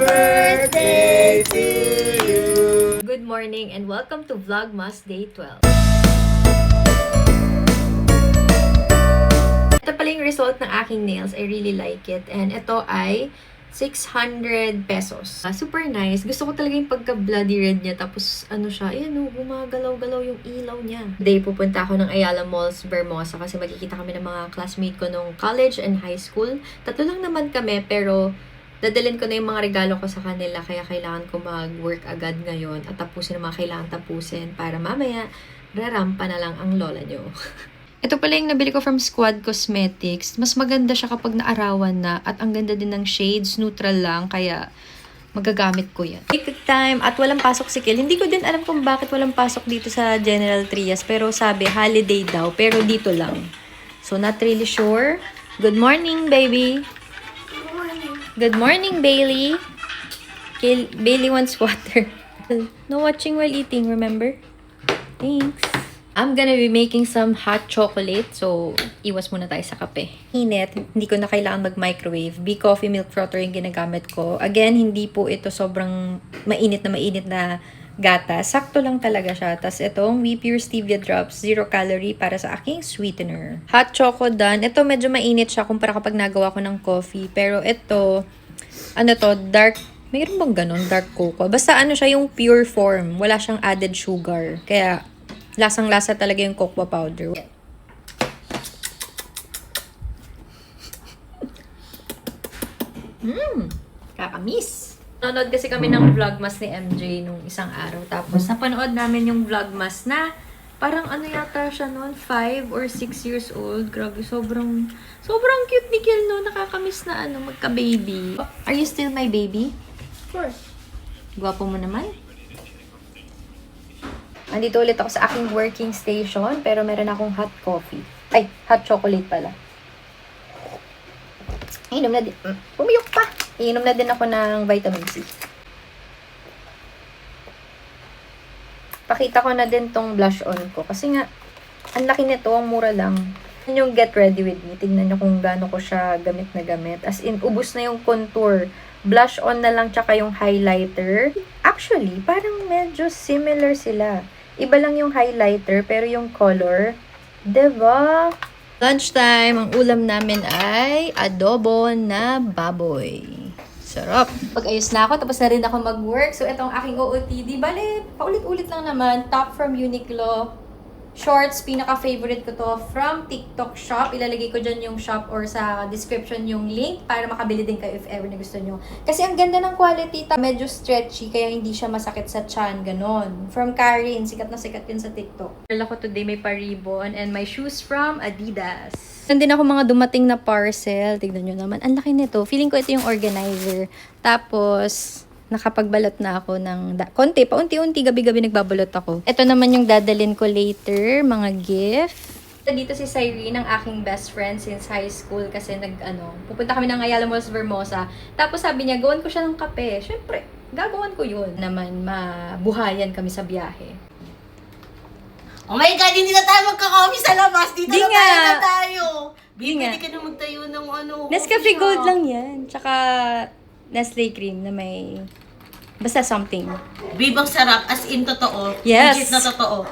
birthday to you! Good morning and welcome to Vlogmas Day 12. Ito pala yung result ng aking nails. I really like it. And ito ay 600 pesos. Super nice. Gusto ko talaga yung pagka-bloody red niya. Tapos, ano siya, ayan o, gumagalaw-galaw yung ilaw niya. Today, pupunta ako ng Ayala Malls, Vermosa kasi magkikita kami ng mga classmate ko nung college and high school. Tatlo lang naman kami, pero dadalhin ko na yung mga regalo ko sa kanila. Kaya kailangan ko mag-work agad ngayon at tapusin ang mga kailangan tapusin para mamaya, rarampa na lang ang lola nyo. Ito pala yung nabili ko from Squad Cosmetics. Mas maganda siya kapag naarawan na at ang ganda din ng shades, neutral lang, kaya magagamit ko yan. Take time at walang pasok si Kel. Hindi ko din alam kung bakit walang pasok dito sa General Trias, pero sabi holiday daw, pero dito lang. So not really sure. Good morning, baby. Good morning. Good morning, Bailey. Bailey wants water. No watching while eating, remember? Thanks. I'm gonna be making some hot chocolate. So, iwas muna tayo sa kape. Init, hindi ko na kailangan mag-microwave. Bee Coffee Milk Frother yung ginagamit ko. Again, hindi po ito sobrang mainit na gata. Sakto lang talaga siya. Tapos itong We Pure Stevia Drops, 0 calorie para sa aking sweetener. Hot choco done. Ito medyo mainit siya kumpara kapag nagawa ko ng coffee. Pero ito, ano to, dark, mayroon bang ganun? Dark cocoa. Basta ano siya, yung pure form. Wala siyang added sugar. Kaya, lasang-lasa talaga yung cocoa powder. Kakamiss! Nanonood kasi kami ng vlogmas ni MJ nung isang araw. Tapos, napanood namin yung vlogmas na parang ano yata siya noon, 5 or 6 years old. Grabe, sobrang cute ni Kel, no? Nakakamiss na magka-baby. Are you still my baby? Of course. Gwapo mo naman. Andito ulit ako sa aking working station, pero meron akong hot coffee. Ay, hot chocolate pala. Inom na din. Pumiyok pa. Inom na din ako ng vitamin C. Pakita ko na din tong blush on ko. Kasi nga, ang laki nito, ang mura lang. Yan yung get ready with me. Tingnan nyo kung gaano ko siya gamit na gamit. As in, ubus na yung contour. Blush on na lang, tsaka yung highlighter. Actually, parang medyo similar sila. Iba lang yung highlighter, pero yung color, diba? Lunchtime, ang ulam namin ay adobo na baboy. Sarap. Pag-ayos na ako, tapos na rin ako mag-work. So, itong aking OOTD. Bale, paulit-ulit lang naman. Top from Uniqlo. Shorts, pinaka-favorite ko to from TikTok shop. Ilalagay ko dyan yung shop or sa description yung link para makabili din kayo if ever na gusto nyo. Kasi ang ganda ng quality, medyo stretchy, kaya hindi siya masakit sa chan, ganon. From Karin, sikat na sikat yun sa TikTok. Dala ko today may pa-ribbon and my shoes from Adidas. Nandun ako mga dumating na parcel. Tignan nyo naman, ang laki nito. Feeling ko ito yung organizer. Tapos, nakapagbalot na ako ng konti, paunti-unti, gabi-gabi nagbabalot ako. Ito naman yung dadalhin ko later, mga gift. Dito si Cyrene, ang aking best friend since high school kasi pupunta kami ng Ayala Malls, Vermosa. Tapos sabi niya, gawan ko siya ng kape. Syempre, gagawan ko yun. Naman, mabuhayan kami sa biyahe. Oh my God, hindi na tayo magka-coffee sa labas. Dito Di na nga. tayo. Di nga. Hindi ka na magtayo ng Nescafe coffee Gold shop. lang yan. Tsaka Nestle Cream na may basta something. Babe, ang sarap. As in, totoo. Yes. Legit na totoo.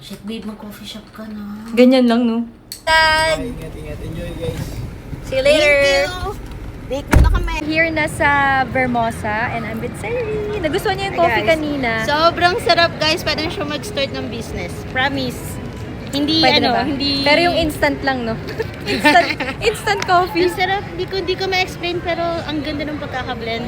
Shit, babe, mag-coffee shop ka na. Ganyan lang, no? Ingat. Enjoy, guys. See you later! Thank you. Date mo na kami. Here na sa Vermosa and I'm with Cyrene. Nagustuhan niya yung coffee kanina. Sobrang sarap, guys. Pwede na siya mag-start ng business. Promise. Hindi, Pwede na ba? hindi... Pero yung instant lang, no? instant coffee. Ang sarap. Hindi ko ma-explain, pero ang ganda ng pagkakablend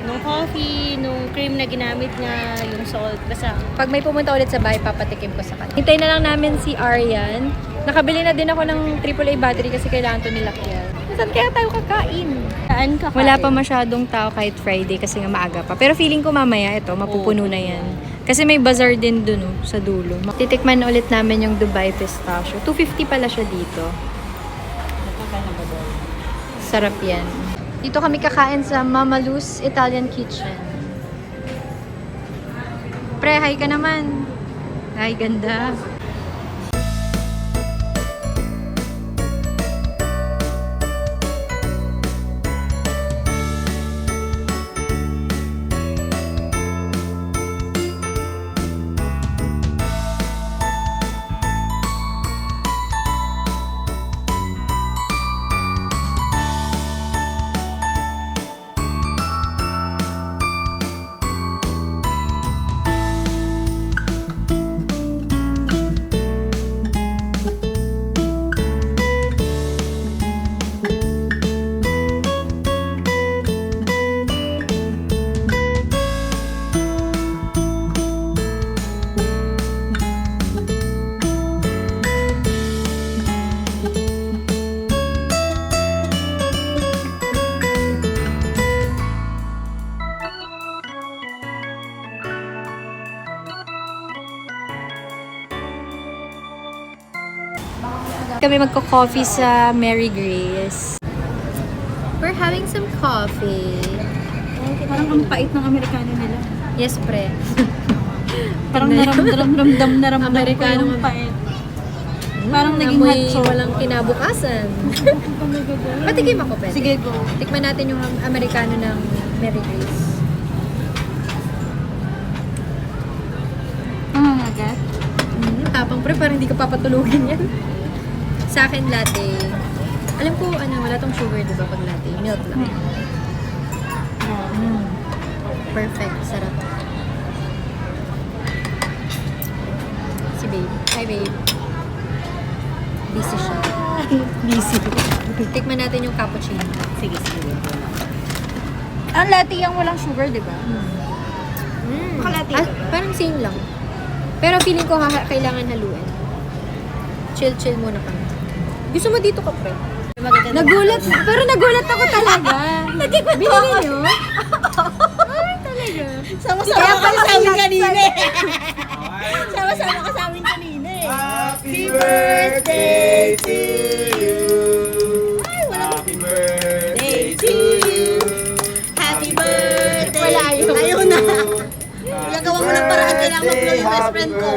nung coffee, nung cream na ginamit niya, yung salt. Basta, Pag may pumunta ulit sa bahay, papatikim ko sa kanya. Hintayin na lang namin si Aryan. Nakabili na din ako ng AAA battery kasi kailangan to nilakyan. Saan kaya tayo kakain? saan ka Wala pa masyadong tao kahit Friday kasi nga maaga pa. Pero feeling ko mamaya ito, mapupuno na yan. Kasi may bazaar din dun sa dulo. Titikman ulit namin yung Dubai Pistachio. 250 pala siya dito. Sarap yan. Dito kami kakain sa Mama Luz Italian Kitchen. Pre, hi ka naman. Hi, ganda. Kami magko-coffee sa Mary Grace. We're having some coffee. Parang ang pait ng Amerikano nila. Yes, pre. Parang naramdam Amerikano yung pait. Parang naging Amoy macho. walang kinabukasan. Patikim ako, pwede. Sige, go. Tikman natin yung Amerikano ng Mary Grace. Agad? Tapang pre, parang hindi ka papatulugin yan. Sa akin, latte. Alam ko, wala tong sugar, diba, pag latte? Milk lang. Perfect. Sarap. Si babe. Hi, babe. Busy siya. Busy. Tikman natin yung cappuccino. Sige. Ang latte yung walang sugar, di ba? Makalati. Parang same lang. Pero feeling ko kailangan haluin. Chill muna kami. Gusto mo dito ka, pre? Nagulat ako talaga. Binili nyo? Ay, talaga. Sama-sama ka sa amin kanina eh. Sama-sama ka sa amin kanina eh. Happy birthday to you. Happy birthday to you. Happy birthday. Wala, ayaw na. Nagawa mo ng paraan kailangan mag-vlog yung best friend ko.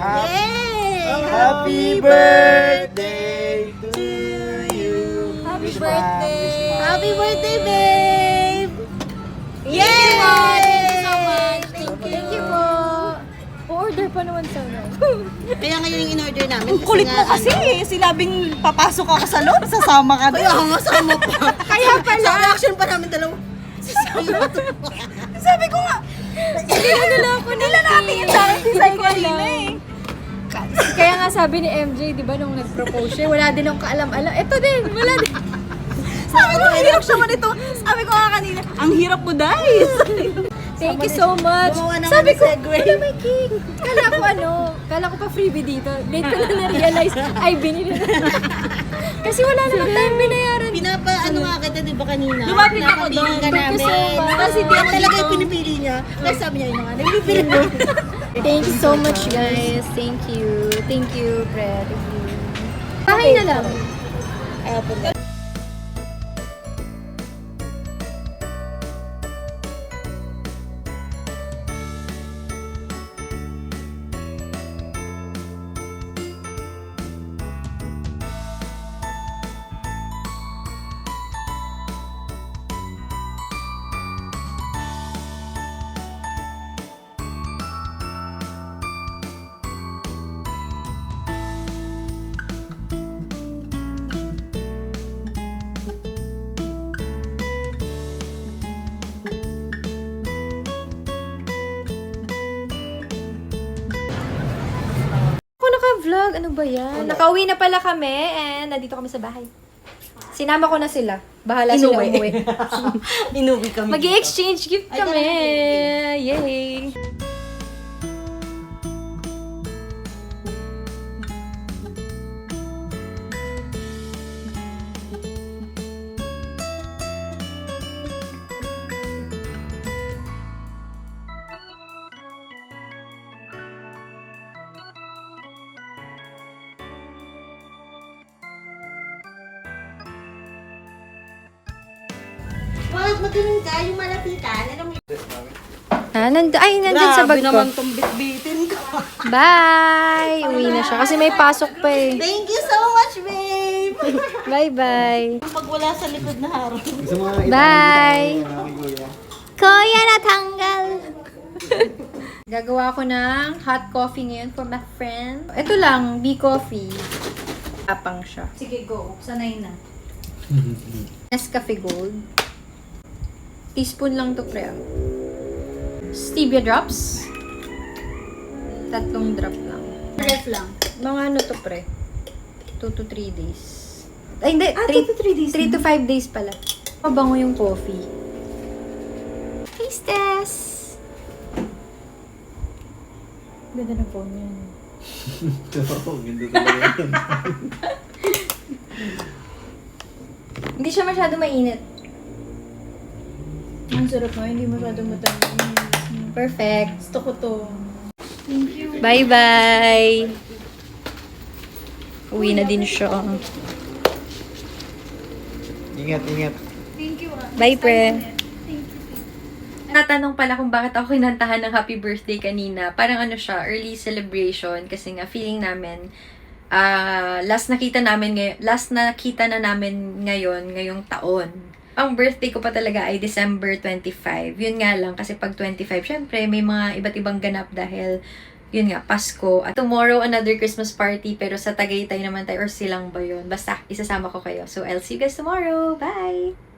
Yay! Happy birthday to you. Happy birthday. Happy birthday, babe! Yay! Thank you so much. Thank you po. O-order pa naman sana. Kaya ngayon yung in-order namin. Ang kulit mo kasi eh. Sinabing papasok ako sa loob, sasama ka Kaya doon. nga, sama pa. Kaya pala. Sa reaction pa namin dalawa. Sabi ko nga, nila natin yung sa akin si Sai kanina eh. Kaya nga sabi ni MJ, di ba, nung nag-propose siya, wala din akong kaalam-alam. Ito din, wala din. Sabi ko, ang hirap naman ito. Sabi ko nga kanina, ang hirap mo, guys. Thank you so much. Gumawa naman Sabi ng ko, segue. wala may cake. Kala ko pa freebie dito. Late ko na na-realize, ay, binili na. Kasi wala naman tayong binayaran. Ano nga kita, di ba kanina? Lumapit ako Pinapabili doon. ka Thank you namin. so much. Kasi di ako talaga yung pinipili niya. Kasi sabi niya, yun nga, nagpipili mo. Thank you so much, guys. Thank you. Thank you, Pre. Thank you. Bahay na lang. Ayaw po na. Vlog, ano ba yan? Nakauwi na pala kami and nandito kami sa bahay. Sinama ko na sila. Bahala sila umuwi. Inuwi kami. Mag-exchange gift Ay, kami. talaga, Yay! Wag, magaling ka. Yung malapitan. Alam mo Nandun sa bag ko. naman tong bitbitin ko. Bye! Uwi na siya kasi may pasok pa eh. Thank you so much, babe! Bye-bye. Pag wala sa likod na harap. Gusto mo nga Bye! kuya. Kuya, natanggal! Gagawa ko ng hot coffee ngayon for my friend. Ito lang, B-coffee. Tapang siya. Sige, go. Sanay na. Nescafe Gold. Teaspoon lang to, pre. Stevia drops. 3 drop lang. Ref lang. Mga ano to, pre? 2 to 3 days. Ay, hindi. 2 to 3 days 3 to 5 days pala. Mabango yung coffee. Taste test! Ganda ng phone yan. Ganda talaga yan. Hindi siya masyado mainit. Ang sarap mo, hindi masyado matamis. Perfect. Gusto ko to. Thank you. Bye-bye! Uwi na din siya. Ingat, ingat. Bye, pre. Natanong pala kung bakit ako kinantahan ng happy birthday kanina. Parang ano siya, early celebration. Kasi nga, feeling namin, last nakita na namin ngayong taon. Ang birthday ko pa talaga ay December 25. Yun nga lang, kasi pag 25, syempre, may mga iba't ibang ganap dahil, yun nga, Pasko. At tomorrow, another Christmas party, pero sa Tagaytay naman tayo, or Silang ba yun? Basta, isasama ko kayo. So, I'll see you guys tomorrow. Bye!